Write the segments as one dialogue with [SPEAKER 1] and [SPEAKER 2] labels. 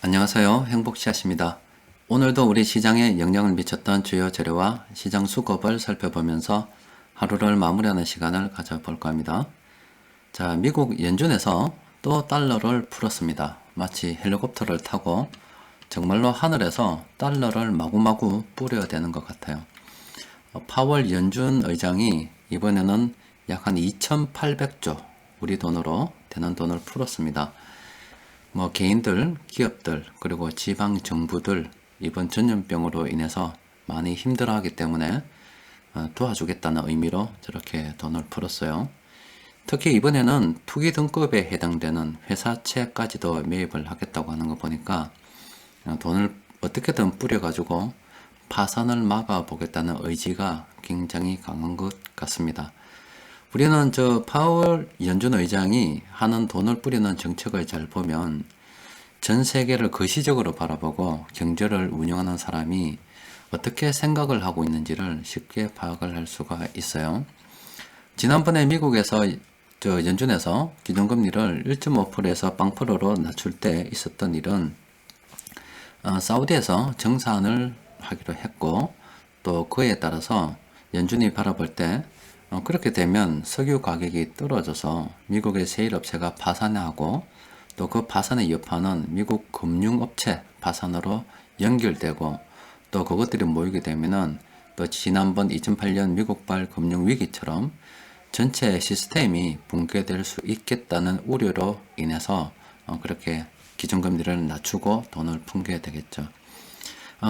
[SPEAKER 1] 안녕하세요. 행복씨앗입니다. 오늘도 우리 시장에 영향을 미쳤던 주요 재료와 시장 수급을 살펴보면서 하루를 마무리하는 시간을 가져볼까 합니다. 자, 미국 연준에서 또 달러를 풀었습니다. 마치 헬리콥터를 타고 정말로 하늘에서 달러를 마구마구 뿌려야 되는 것 같아요. 파월 연준 의장이 이번에는 약 한 2,800조 우리 돈으로 되는 돈을 풀었습니다. 개인들, 기업들, 그리고 지방 정부들 이번 전염병으로 인해서 많이 힘들어하기 때문에 도와주겠다는 의미로 저렇게 돈을 풀었어요. 특히 이번에는 투기 등급에 해당되는 회사채까지도 매입을 하겠다고 하는 거 보니까 돈을 어떻게든 뿌려가지고 파산을 막아보겠다는 의지가 굉장히 강한 것 같습니다. 우리는 저 파월 연준 의장이 하는 돈을 뿌리는 정책을 잘 보면 전 세계를 거시적으로 바라보고 경제를 운영하는 사람이 어떻게 생각을 하고 있는지를 쉽게 파악을 할 수가 있어요. 지난번에 미국에서 저 연준에서 기준금리를 1.5%에서 0%로 낮출 때 있었던 일은 사우디에서 정산을 하기로 했고 또 그에 따라서 연준이 바라볼 때 그렇게 되면 석유 가격이 떨어져서 미국의 세일업체가 파산하고 또 그 파산의 여파는 미국 금융업체 파산으로 연결되고 또 그것들이 모이게 되면은 또 지난번 2008년 미국발 금융위기처럼 전체 시스템이 붕괴될 수 있겠다는 우려로 인해서 그렇게 기준금리를 낮추고 돈을 풍겨야 되겠죠.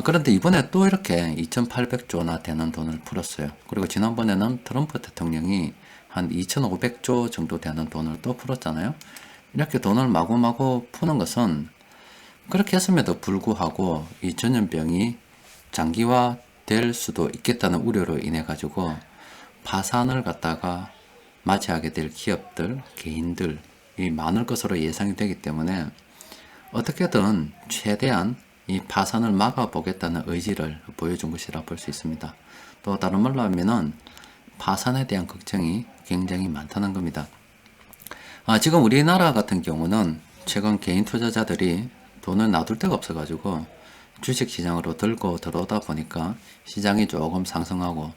[SPEAKER 1] 그런데 이번에 또 이렇게 2,800조나 되는 돈을 풀었어요. 그리고 지난번에는 트럼프 대통령이 한 2,500조 정도 되는 돈을 또 풀었잖아요. 이렇게 돈을 마구마구 푸는 것은 그렇게 했음에도 불구하고 이 전염병이 장기화될 수도 있겠다는 우려로 인해 가지고 파산을 갖다가 맞이하게 될 기업들, 개인들이 많을 것으로 예상이 되기 때문에 어떻게든 최대한 이 파산을 막아보겠다는 의지를 보여준 것이라 볼 수 있습니다. 또 다른 말로 하면은 파산에 대한 걱정이 굉장히 많다는 겁니다. 지금 우리나라 같은 경우는 최근 개인 투자자들이 돈을 놔둘 데가 없어가지고 주식시장으로 들고 들어오다 보니까 시장이 조금 상승하고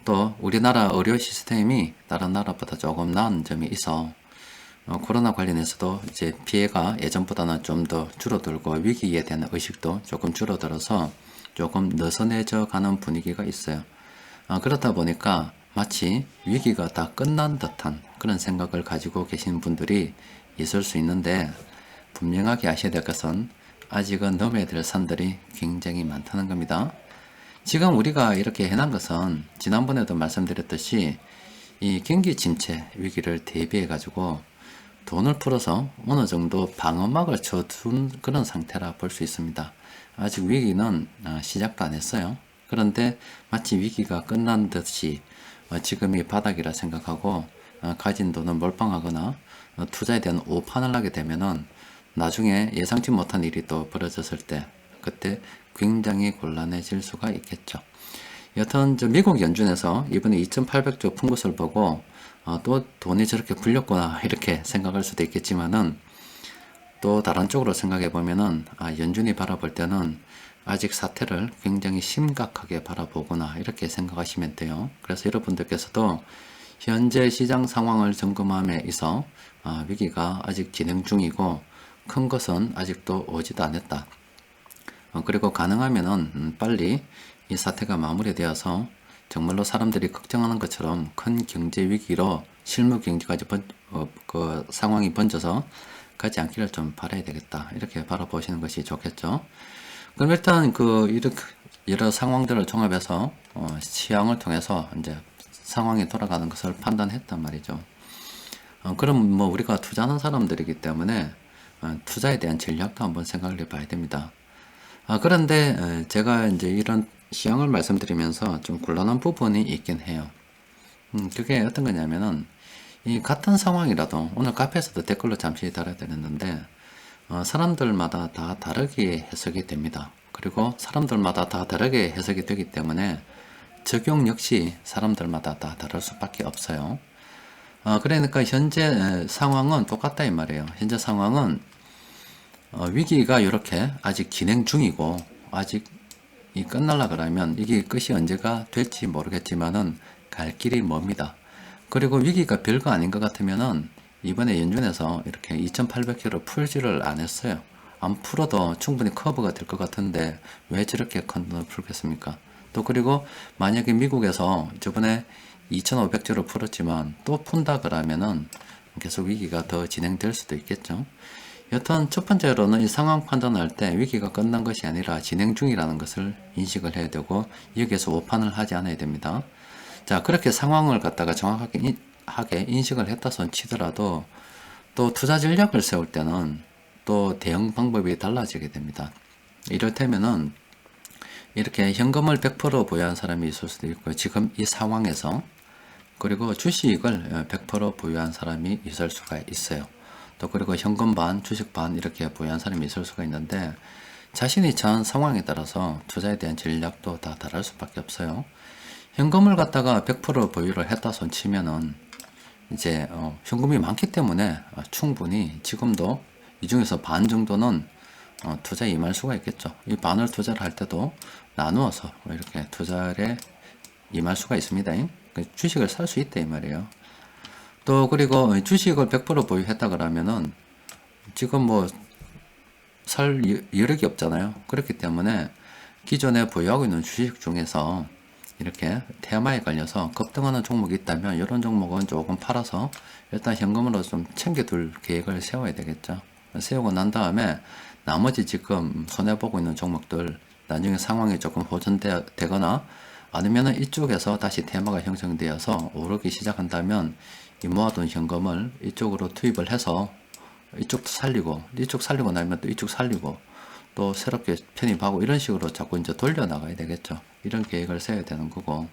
[SPEAKER 1] 또 우리나라 의료 시스템이 다른 나라보다 조금 나은 점이 있어 코로나 관련해서도 이제 피해가 예전보다는 좀 더 줄어들고 위기에 대한 의식도 조금 줄어들어서 조금 느슨해져 가는 분위기가 있어요. 그렇다 보니까 마치 위기가 다 끝난 듯한 그런 생각을 가지고 계신 분들이 있을 수 있는데 분명하게 아셔야 될 것은 아직은 넘어야 될 산들이 굉장히 많다는 겁니다. 지금 우리가 이렇게 해난 것은 지난번에도 말씀드렸듯이 이 경기 침체 위기를 대비해 가지고 돈을 풀어서 어느 정도 방어막을 쳐둔 그런 상태라 볼 수 있습니다. 아직 위기는 시작도 안 했어요. 그런데 마치 위기가 끝난 듯이 지금이 바닥이라 생각하고 가진 돈을 몰빵하거나 투자에 대한 오판을 하게 되면은 나중에 예상치 못한 일이 또 벌어졌을 때 그때 굉장히 곤란해질 수가 있겠죠. 여튼 미국 연준에서 이번에 2,800조 푼 것을 보고 또 돈이 저렇게 풀렸구나 이렇게 생각할 수도 있겠지만은 또 다른 쪽으로 생각해 보면은 연준이 바라볼 때는 아직 사태를 굉장히 심각하게 바라보거나 이렇게 생각하시면 돼요. 그래서 여러분들께서도 현재 시장 상황을 점검함에 있어 위기가 아직 진행 중이고 큰 것은 아직도 오지도 않았다. 그리고 가능하면은 빨리 이 사태가 마무리되어서 정말로 사람들이 걱정하는 것처럼 큰 경제 위기로 실무 경제까지 그 상황이 번져서 가지 않기를 좀 바라야 되겠다. 이렇게 바라보시는 것이 좋겠죠. 그럼 일단 이렇게 여러 상황들을 종합해서 시황을 통해서 이제 상황이 돌아가는 것을 판단했단 말이죠. 그럼 우리가 투자하는 사람들이기 때문에 투자에 대한 전략도 한번 생각을 해봐야 됩니다. 그런데 제가 이제 이런 시황을 말씀드리면서 좀 곤란한 부분이 있긴 해요. 그게 어떤 거냐면은 이 같은 상황이라도 오늘 카페에서도 댓글로 잠시 달아드렸는데 사람들마다 다 다르게 해석이 됩니다. 그리고 사람들마다 다 다르게 해석이 되기 때문에 적용 역시 사람들마다 다 다를 수밖에 없어요. 그러니까 현재 상황은 똑같다 이 말이에요. 현재 상황은 위기가 이렇게 아직 진행 중이고 아직 이 끝날라 그러면 이게 끝이 언제가 될지 모르겠지만은 갈 길이 멉니다. 그리고 위기가 별거 아닌 것 같으면은 이번에 연준에서 이렇게 2800km 풀지를 안 했어요. 안 풀어도 충분히 커버가 될 것 같은데 왜 저렇게 큰 돈을 풀겠습니까? 또 그리고 만약에 미국에서 저번에 2500조를 풀었지만 또 푼다 그러면은 계속 위기가 더 진행될 수도 있겠죠. 여튼 첫 번째로는 이 상황 판단할 때 위기가 끝난 것이 아니라 진행 중이라는 것을 인식을 해야 되고 여기에서 오판을 하지 않아야 됩니다. 자, 그렇게 상황을 갖다가 정확하게 인식을 했다 손 치더라도 또 투자 전략을 세울 때는 또 대응 방법이 달라지게 됩니다. 이를테면은 이렇게 현금을 100% 보유한 사람이 있을 수도 있고 지금 이 상황에서 그리고 주식을 100% 보유한 사람이 있을 수가 있어요. 또 그리고 현금 반, 주식 반 이렇게 보유한 사람이 있을 수가 있는데 자신이 처한 상황에 따라서 투자에 대한 전략도 다 다를 수밖에 없어요. 현금을 갖다가 100% 보유를 했다 손 치면은 이제 현금이 많기 때문에 충분히 지금도 이 중에서 반 정도는 투자에 임할 수가 있겠죠. 이 반을 투자를 할 때도 나누어서 이렇게 투자에 임할 수가 있습니다. 주식을 살 수 있다 이 말이에요. 또 그리고 주식을 100% 보유했다 그러면은 지금 뭐 살 여력이 없잖아요. 그렇기 때문에 기존에 보유하고 있는 주식 중에서 이렇게 테마에 걸려서 급등하는 종목이 있다면 이런 종목은 조금 팔아서 일단 현금으로 좀 챙겨둘 계획을 세워야 되겠죠. 세우고 난 다음에 나머지 지금 손해보고 있는 종목들 나중에 상황이 조금 호전되거나 아니면 이쪽에서 다시 테마가 형성되어서 오르기 시작한다면 이 모아둔 현금을 이쪽으로 투입을 해서 이쪽 살리고 나면 또 이쪽 살리고 또 새롭게 편입하고 이런 식으로 자꾸 이제 돌려나가야 되겠죠. 이런 계획을 세워야 되는 거고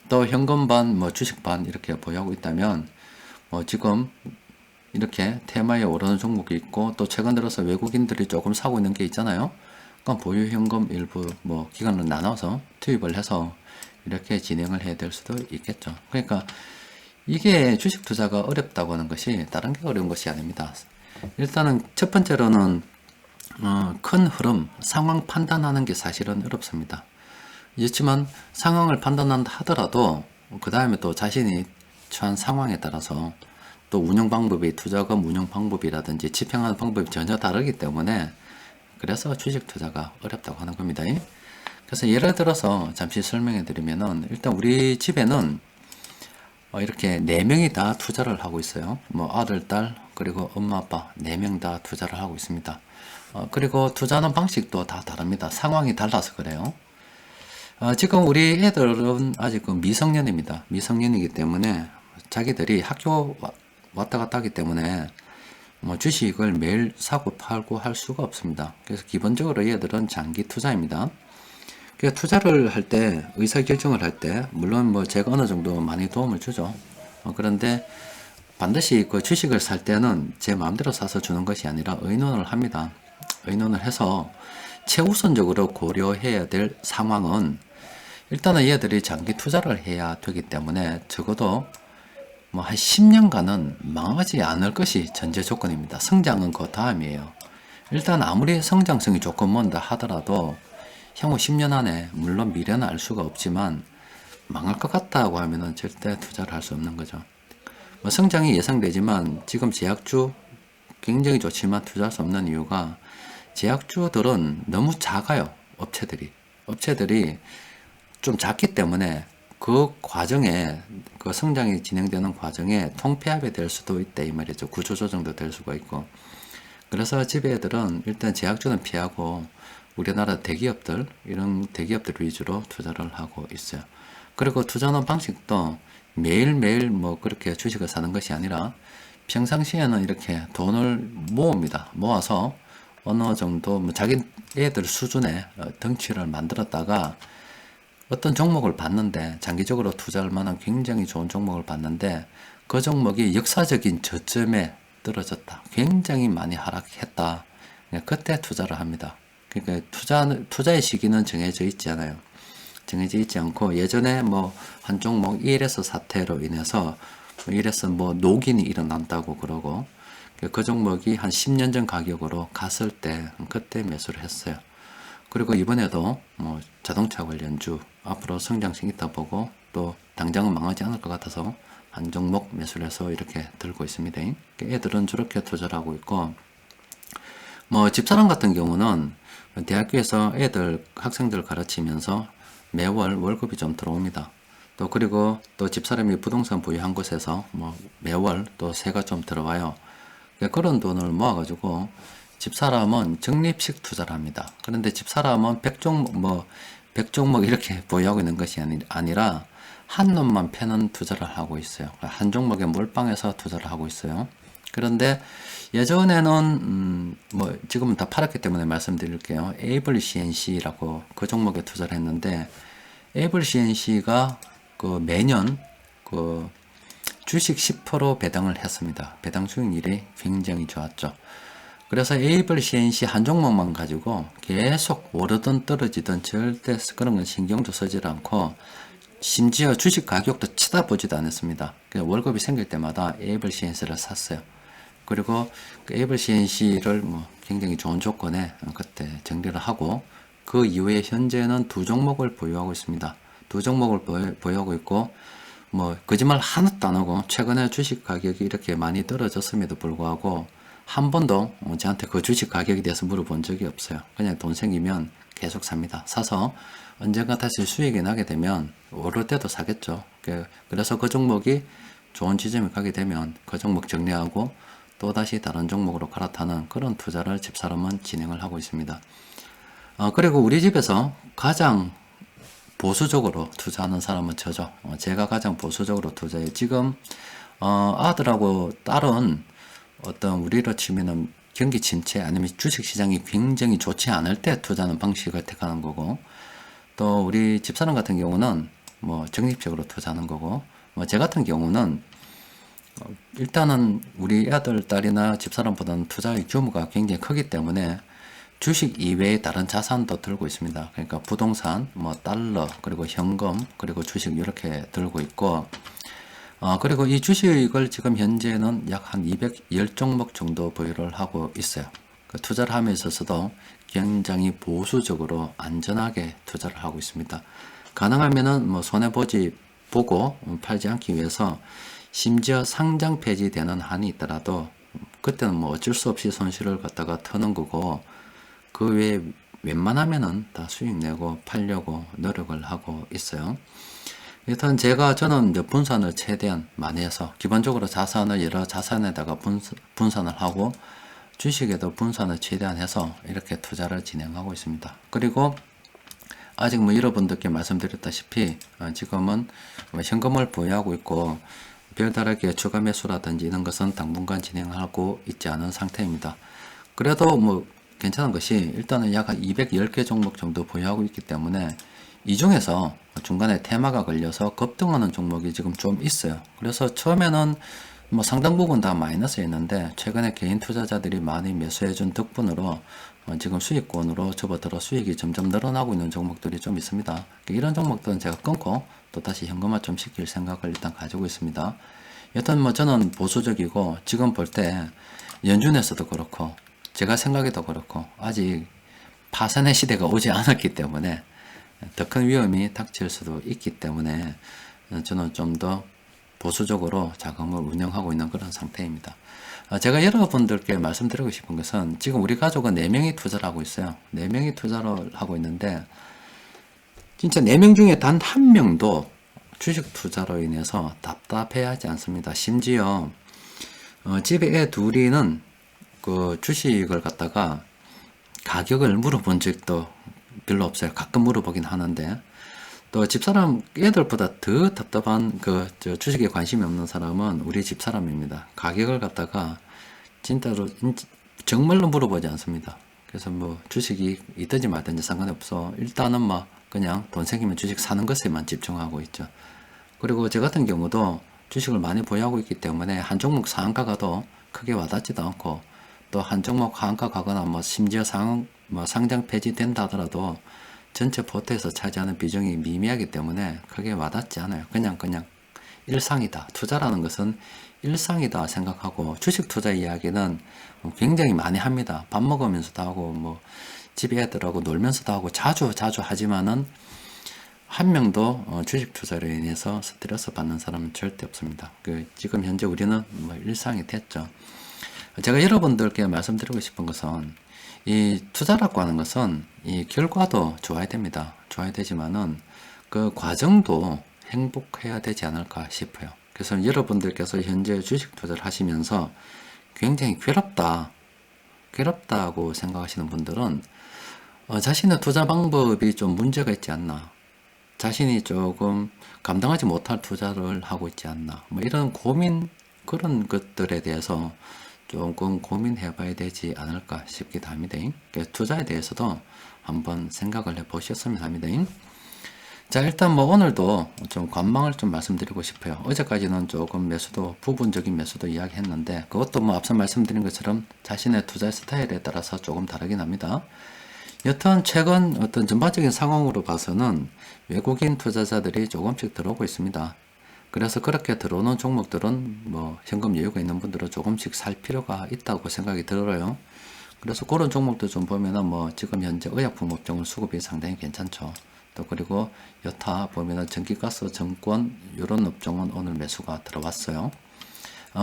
[SPEAKER 1] 또 현금 반, 뭐 주식 반 이렇게 보유하고 있다면 뭐 지금 이렇게 테마에 오르는 종목이 있고 또 최근 들어서 외국인들이 조금 사고 있는 게 있잖아요. 그러니까 보유 현금 일부 뭐 기간을 나눠서 투입을 해서 이렇게 진행을 해야 될 수도 있겠죠. 그러니까 이게 주식 투자가 어렵다고 하는 것이 다른 게 어려운 것이 아닙니다. 일단은 첫 번째로는 큰 흐름, 상황 판단하는 게 사실은 어렵습니다. 그렇지만 상황을 판단한다 하더라도 그 다음에 또 자신이 처한 상황에 따라서 또 운영 방법이 투자금 운영 방법이라든지 집행하는 방법이 전혀 다르기 때문에 그래서 주식 투자가 어렵다고 하는 겁니다. 그래서 예를 들어서 잠시 설명해 드리면은 일단 우리 집에는 이렇게 4명이 다 투자를 하고 있어요. 뭐 아들, 딸, 그리고 엄마, 아빠 4명 다 투자를 하고 있습니다. 그리고 투자하는 방식도 다 다릅니다. 상황이 달라서 그래요. 지금 우리 애들은 아직 미성년입니다. 미성년이기 때문에 자기들이 학교 왔다 갔다 하기 때문에 뭐 주식을 매일 사고 팔고 할 수가 없습니다. 그래서 기본적으로 얘들은 장기 투자입니다. 그래서 투자를 할 때, 의사결정을 할 때, 물론 뭐 제가 어느 정도 많이 도움을 주죠. 그런데 반드시 그 주식을 살 때는 제 마음대로 사서 주는 것이 아니라 의논을 합니다. 의논을 해서 최우선적으로 고려해야 될 상황은 일단은 얘들이 장기 투자를 해야 되기 때문에 적어도 뭐 한 10년간은 망하지 않을 것이 전제 조건입니다. 성장은 그 다음이에요. 일단 아무리 성장성이 조금 먼다 하더라도 향후 10년 안에 물론 미래는 알 수가 없지만 망할 것 같다고 하면은 절대 투자를 할 수 없는 거죠. 뭐 성장이 예상되지만 지금 제약주 굉장히 좋지만 투자할 수 없는 이유가 제약주들은 너무 작아요. 업체들이 좀 작기 때문에 그 과정에 그 성장이 진행되는 과정에 통폐합이 될 수도 있다 이 말이죠. 구조조정도 될 수가 있고 그래서 집에 애들은 일단 제약주는 피하고 우리나라 대기업들 이런 대기업들 위주로 투자를 하고 있어요. 그리고 투자하는 방식도 매일매일 뭐 그렇게 주식을 사는 것이 아니라 평상시에는 이렇게 돈을 모읍니다. 모아서 어느 정도 뭐 자기 애들 수준의 덩치를 만들었다가 어떤 종목을 봤는데 장기적으로 투자할 만한 굉장히 좋은 종목을 봤는데 그 종목이 역사적인 저점에 떨어졌다. 굉장히 많이 하락했다. 그때 투자를 합니다. 그러니까 투자의 시기는 정해져 있지 않아요. 정해져 있지 않고 예전에 뭐 한 종목 1에서 사태로 인해서 1에서 뭐 녹인이 일어난다고 그러고 그 종목이 한 10년 전 가격으로 갔을 때 그때 매수를 했어요. 그리고 이번에도 뭐 자동차 관련주 앞으로 성장性있다 보고 또 당장은 망하지 않을 것 같아서 한 종목 매수를 해서 이렇게 들고 있습니다. 애들은 저렇게 투자를 하고 있고, 뭐 집사람 같은 경우는 대학교에서 애들 학생들 가르치면서 매월 월급이 좀 들어옵니다. 또 그리고 또 집사람이 부동산 보유한 곳에서 뭐 매월 또 세가 좀 들어와요. 그런 돈을 모아가지고 집사람은 적립식 투자를 합니다. 그런데 집사람은 100종목 이렇게 보유하고 있는 것이 아니라 한 놈만 패는 투자를 하고 있어요. 한 종목에 몰빵해서 투자를 하고 있어요. 그런데 예전에는 뭐 지금은 다 팔았기 때문에 말씀드릴게요. 에이블 CNC라고 그 종목에 투자를 했는데, 에이블 CNC가 그 매년 그 주식 10% 배당을 했습니다. 배당 수익률이 굉장히 좋았죠. 그래서 에이블 CNC 한 종목만 가지고 계속 오르든 떨어지든 절대 그런 건 신경도 쓰지 않고, 심지어 주식 가격도 쳐다보지도 않았습니다. 월급이 생길 때마다 에이블 CNC를 샀어요. 그리고 그 에이블 CNC를 뭐 굉장히 좋은 조건에 그때 정리를 하고, 그 이후에 현재는 두 종목을 보유하고 있습니다. 두 종목을 보유하고 있고, 뭐 거짓말 하나도 안 하고 최근에 주식 가격이 이렇게 많이 떨어졌음에도 불구하고 한 번도 저한테 그 주식 가격에 대해서 물어본 적이 없어요. 그냥 돈 생기면 계속 삽니다. 사서 언젠가 다시 수익이 나게 되면 오를 때도 사겠죠. 그래서 그 종목이 좋은 지점에 가게 되면 그 종목 정리하고 또 다시 다른 종목으로 갈아타는 그런 투자를 집사람은 진행을 하고 있습니다. 그리고 우리 집에서 가장 보수적으로 투자하는 사람은 저죠. 제가 가장 보수적으로 투자해요. 지금 아들하고 딸은 어떤 우리로 치면은 경기 침체 아니면 주식시장이 굉장히 좋지 않을 때 투자하는 방식을 택하는 거고, 또 우리 집사람 같은 경우는 뭐 적립적으로 투자하는 거고, 뭐 제 같은 경우는 일단은 우리 아들, 딸이나 집사람보다는 투자의 규모가 굉장히 크기 때문에 주식 이외에 다른 자산도 들고 있습니다. 그러니까 부동산, 뭐 달러, 그리고 현금, 그리고 주식 이렇게 들고 있고, 그리고 이 주식을 지금 현재는 약 한 210종목 정도 보유를 하고 있어요. 그 투자를 함에 있어서도 굉장히 보수적으로 안전하게 투자를 하고 있습니다. 가능하면은 뭐 손해보지 보고 팔지 않기 위해서 심지어 상장 폐지되는 한이 있더라도 그때는 뭐 어쩔 수 없이 손실을 갖다가 터는 거고, 그 외에 웬만하면은 다 수익 내고 팔려고 노력을 하고 있어요. 일단 저는 이제 분산을 최대한 많이 해서 기본적으로 자산을 여러 자산에다가 분산을 하고 주식에도 분산을 최대한 해서 이렇게 투자를 진행하고 있습니다. 그리고 아직 뭐 여러분들께 말씀드렸다시피 지금은 현금을 보유하고 있고 별다르게 추가 매수라든지 이런 것은 당분간 진행하고 있지 않은 상태입니다. 그래도 뭐 괜찮은 것이 일단은 약 한 210개 종목 정도 보유하고 있기 때문에 이 중에서 중간에 테마가 걸려서 급등하는 종목이 지금 좀 있어요. 그래서 처음에는 뭐 상당 부분 다 마이너스였는데 최근에 개인 투자자들이 많이 매수해준 덕분으로 지금 수익권으로 접어들어 수익이 점점 늘어나고 있는 종목들이 좀 있습니다. 이런 종목들은 제가 끊고 또 다시 현금화 좀 시킬 생각을 일단 가지고 있습니다. 여튼 뭐 저는 보수적이고 지금 볼 때 연준에서도 그렇고 제가 생각해도 그렇고 아직 파산의 시대가 오지 않았기 때문에 더 큰 위험이 닥칠 수도 있기 때문에 저는 좀 더 보수적으로 자금을 운영하고 있는 그런 상태입니다. 제가 여러분들께 말씀드리고 싶은 것은 지금 우리 가족은 4명이 투자를 하고 있어요. 4명이 투자를 하고 있는데 진짜 4명 중에 단 1명도 주식 투자로 인해서 답답해하지 않습니다. 심지어 집에 애 둘이는 그 주식을 갖다가 가격을 물어본 적도 별로 없어요. 가끔 물어보긴 하는데, 또 집사람 애들보다 더 답답한 주식에 관심이 없는 사람은 우리 집사람입니다. 가격을 갖다가 진짜로 정말로 물어보지 않습니다. 그래서 뭐 주식이 있든지 말든지 상관없어. 일단은 뭐 그냥 돈 생기면 주식 사는 것에만 집중하고 있죠. 그리고 저 같은 경우도 주식을 많이 보유하고 있기 때문에 한 종목 상한가 가도 크게 와닿지도 않고, 또 한 종목 하한가 가거나 뭐 심지어 상장 폐지된다 하더라도 전체 포트에서 차지하는 비중이 미미하기 때문에 크게 와닿지 않아요. 그냥 일상이다. 투자라는 것은 일상이다 생각하고 주식 투자 이야기는 굉장히 많이 합니다. 밥 먹으면서도 하고 뭐 집에 애들하고 놀면서도 하고 자주 하지만은 한 명도 주식 투자로 인해서 스트레스 받는 사람은 절대 없습니다. 지금 현재 우리는 뭐 일상이 됐죠. 제가 여러분들께 말씀드리고 싶은 것은 이 투자라고 하는 것은 이 결과도 좋아야 됩니다. 좋아야 되지만은 그 과정도 행복해야 되지 않을까 싶어요. 그래서 여러분들께서 현재 주식 투자를 하시면서 굉장히 괴롭다고 생각하시는 분들은 자신의 투자 방법이 좀 문제가 있지 않나, 자신이 조금 감당하지 못할 투자를 하고 있지 않나, 뭐 이런 고민, 그런 것들에 대해서 조금 고민해 봐야 되지 않을까 싶기도 합니다. 투자에 대해서도 한번 생각을 해 보셨으면 합니다. 자, 일단 뭐 오늘도 좀 관망을 좀 말씀드리고 싶어요. 어제까지는 조금 매수도, 부분적인 매수도 이야기했는데, 그것도 뭐 앞서 말씀드린 것처럼 자신의 투자 스타일에 따라서 조금 다르긴 합니다. 여튼 최근 어떤 전반적인 상황으로 봐서는 외국인 투자자들이 조금씩 들어오고 있습니다. 그래서 그렇게 들어오는 종목들은 뭐 현금 여유가 있는 분들은 조금씩 살 필요가 있다고 생각이 들어요. 그래서 그런 종목들 좀 보면은 뭐 지금 현재 의약품 업종은 수급이 상당히 괜찮죠. 또 그리고 여타 보면은 전기가스, 정권 이런 업종은 오늘 매수가 들어왔어요.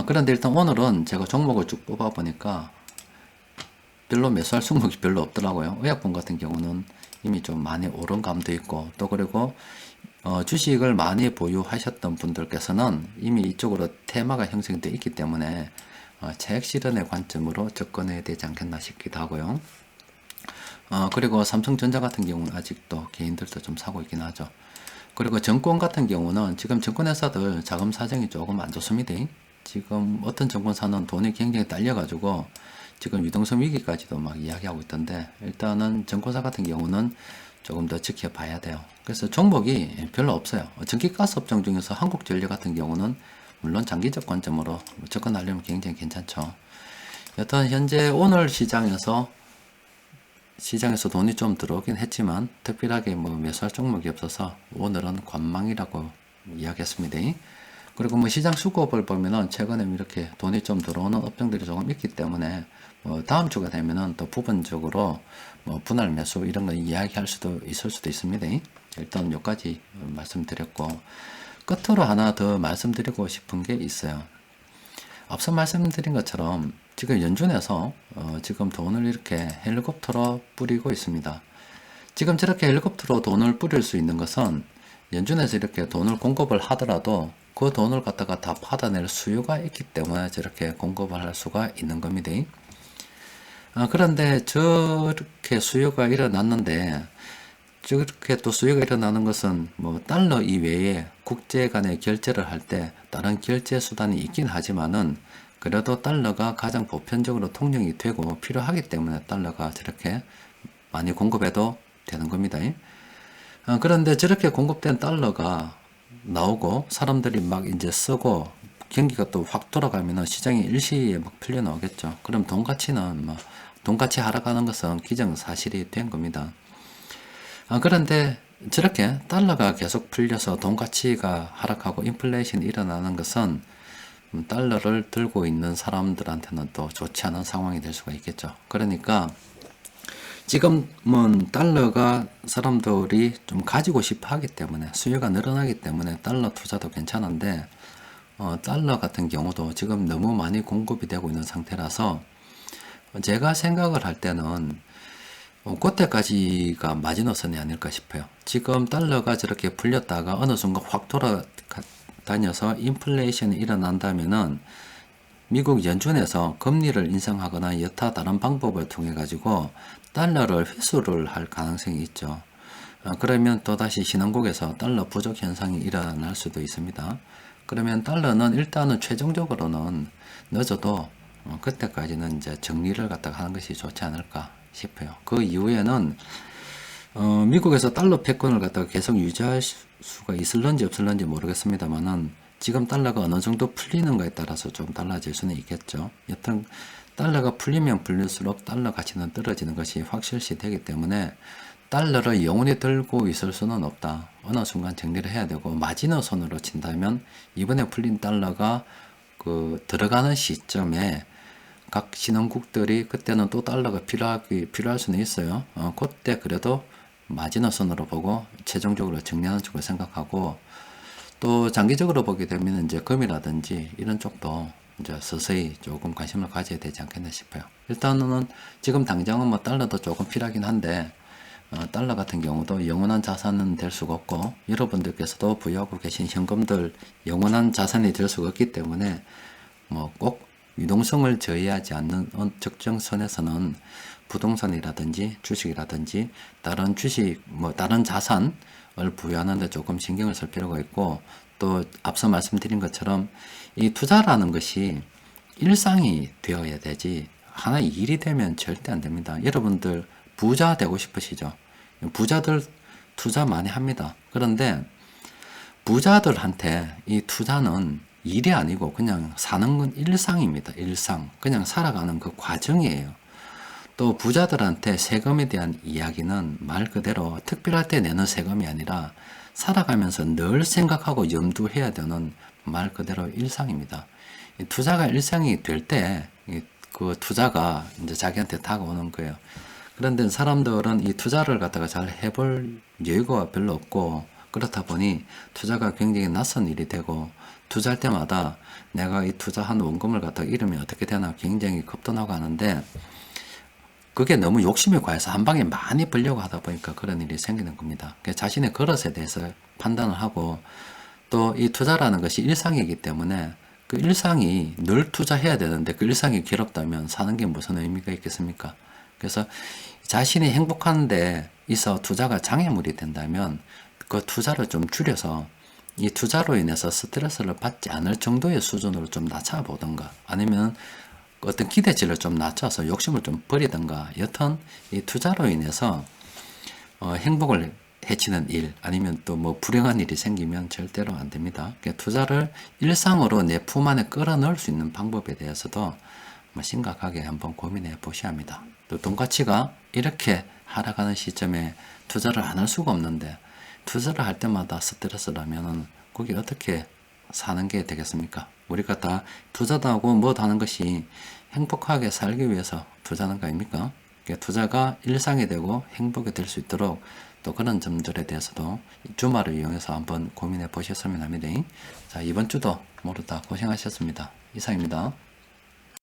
[SPEAKER 1] 그런데 일단 오늘은 제가 종목을 쭉 뽑아 보니까 별로 매수할 종목이 별로 없더라고요. 의약품 같은 경우는 이미 좀 많이 오른 감도 있고, 또 그리고 주식을 많이 보유하셨던 분들께서는 이미 이쪽으로 테마가 형성되어 있기 때문에 차익 실현의 관점으로 접근해야 되지 않겠나 싶기도 하고요. 그리고 삼성전자 같은 경우는 아직도 개인들도 좀 사고 있긴 하죠. 그리고 정권 같은 경우는 지금 정권회사들 자금 사정이 조금 안 좋습니다. 지금 어떤 정권사는 돈이 굉장히 딸려가지고 지금 유동성 위기까지도 막 이야기하고 있던데, 일단은 정권사 같은 경우는 조금 더 지켜봐야 돼요. 그래서 종목이 별로 없어요. 전기가스 업종 중에서 한국전력 같은 경우는 물론 장기적 관점으로 접근하려면 굉장히 괜찮죠. 여튼 현재 오늘 시장에서 돈이 좀 들어오긴 했지만 특별하게 뭐 매수할 종목이 없어서 오늘은 관망이라고 이야기했습니다. 그리고 뭐 시장 수급을 보면은 최근에 이렇게 돈이 좀 들어오는 업종들이 조금 있기 때문에 뭐 다음 주가 되면은 또 부분적으로 뭐 분할 매수 이런 거 이야기할 수도 있을 수도 있습니다. 일단 여기까지 말씀드렸고, 끝으로 하나 더 말씀드리고 싶은 게 있어요. 앞서 말씀드린 것처럼 지금 연준에서 지금 돈을 이렇게 헬리콥터로 뿌리고 있습니다. 지금 저렇게 헬리콥터로 돈을 뿌릴 수 있는 것은 연준에서 이렇게 돈을 공급을 하더라도 그 돈을 갖다가 다 받아낼 수요가 있기 때문에 저렇게 공급을 할 수가 있는 겁니다. 그런데 저렇게 수요가 일어났는데, 저렇게 또 수요가 일어나는 것은 뭐 달러 이외에 국제 간의 결제를 할 때 다른 결제 수단이 있긴 하지만은 그래도 달러가 가장 보편적으로 통용이 되고 필요하기 때문에 달러가 저렇게 많이 공급해도 되는 겁니다. 그런데 저렇게 공급된 달러가 나오고 사람들이 막 이제 쓰고 경기가 또 확 돌아가면은 시장이 일시에 막 풀려 나오겠죠. 그럼 돈 가치 하락하는 것은 기정사실이 된 겁니다. 그런데 저렇게 달러가 계속 풀려서 돈 가치가 하락하고 인플레이션이 일어나는 것은 달러를 들고 있는 사람들한테는 또 좋지 않은 상황이 될 수가 있겠죠. 그러니까 지금은 달러가 사람들이 좀 가지고 싶어 하기 때문에, 수요가 늘어나기 때문에 달러 투자도 괜찮은데, 달러 같은 경우도 지금 너무 많이 공급이 되고 있는 상태라서 제가 생각을 할 때는 그때까지가 마지노선이 아닐까 싶어요. 지금 달러가 저렇게 풀렸다가 어느 순간 확 돌아다녀서 인플레이션이 일어난다면은 미국 연준에서 금리를 인상하거나 여타 다른 방법을 통해 가지고 달러를 회수를 할 가능성이 있죠. 그러면 또다시 신흥국에서 달러 부족 현상이 일어날 수도 있습니다. 그러면 달러는 일단은 최종적으로는 늦어도 그때까지는 이제 정리를 갖다가 하는 것이 좋지 않을까 싶어요. 그 이후에는 미국에서 달러 패권을 갖다가 계속 유지할 수가 있을런지 없을런지 모르겠습니다만은 지금 달러가 어느 정도 풀리는가에 따라서 좀 달라질 수는 있겠죠. 여튼 달러가 풀리면 풀릴수록 달러 가치는 떨어지는 것이 확실시 되기 때문에 달러를 영원히 들고 있을 수는 없다. 어느 순간 정리를 해야 되고, 마지노선으로 친다면 이번에 풀린 달러가 그 들어가는 시점에 각 신흥국들이 그때는 또 달러가 필요할 수는 있어요. 그때 그래도 마지노선으로 보고 최종적으로 정리하는 쪽을 생각하고, 또 장기적으로 보게 되면 이제 금이라든지 이런 쪽도 이제 서서히 조금 관심을 가져야 되지 않겠나 싶어요. 일단은 지금 당장은 뭐 달러도 조금 필요하긴 한데, 달러 같은 경우도 영원한 자산은 될 수가 없고, 여러분들께서도 보유하고 계신 현금들 영원한 자산이 될 수가 없기 때문에 뭐 꼭 유동성을 저해하지 않는 적정 선에서는 부동산이라든지 주식이라든지 다른 주식 뭐 다른 자산을 부여하는 데 조금 신경을 쓸 필요가 있고, 또 앞서 말씀드린 것처럼 이 투자라는 것이 일상이 되어야 되지 하나의 일이 되면 절대 안 됩니다. 여러분들 부자 되고 싶으시죠? 부자들 투자 많이 합니다. 그런데 부자들한테 이 투자는 일이 아니고 그냥 사는 건 일상입니다. 일상. 그냥 살아가는 그 과정이에요. 또 부자들한테 세금에 대한 이야기는 말 그대로 특별할 때 내는 세금이 아니라 살아가면서 늘 생각하고 염두해야 되는 말 그대로 일상입니다. 이 투자가 일상이 될 때 그 투자가 이제 자기한테 다가오는 거예요. 그런데 사람들은 이 투자를 갖다가 잘 해볼 여유가 별로 없고, 그렇다 보니 투자가 굉장히 낯선 일이 되고, 투자할 때마다 내가 이 투자한 원금을 갖다가 잃으면 어떻게 되나 굉장히 겁도 나고 하는데, 그게 너무 욕심이 과해서 한 방에 많이 벌려고 하다 보니까 그런 일이 생기는 겁니다. 자신의 그릇에 대해서 판단을 하고, 또 이 투자라는 것이 일상이기 때문에 그 일상이 늘 투자해야 되는데 그 일상이 괴롭다면 사는 게 무슨 의미가 있겠습니까? 그래서 자신이 행복한 데 있어 투자가 장애물이 된다면 그 투자를 좀 줄여서 이 투자로 인해서 스트레스를 받지 않을 정도의 수준으로 좀 낮춰보던가, 아니면 어떤 기대치를 좀 낮춰서 욕심을 좀 버리던가, 여튼 이 투자로 인해서 행복을 해치는 일, 아니면 또 뭐 불행한 일이 생기면 절대로 안 됩니다. 그러니까 투자를 일상으로 내 품 안에 끌어넣을 수 있는 방법에 대해서도 심각하게 한번 고민해 보셔야 합니다. 또 돈 가치가 이렇게 하락하는 시점에 투자를 안 할 수가 없는데, 투자를 할 때마다 스트레스라면은 거기 어떻게 사는 게 되겠습니까? 우리가 다 투자도 하고 뭐도 하는 것이 행복하게 살기 위해서 투자하는 거 아닙니까? 그러니까 투자가 일상이 되고 행복이 될 수 있도록 또 그런 점들에 대해서도 주말을 이용해서 한번 고민해 보셨으면 합니다. 자, 이번 주도 모두 다 고생하셨습니다. 이상입니다.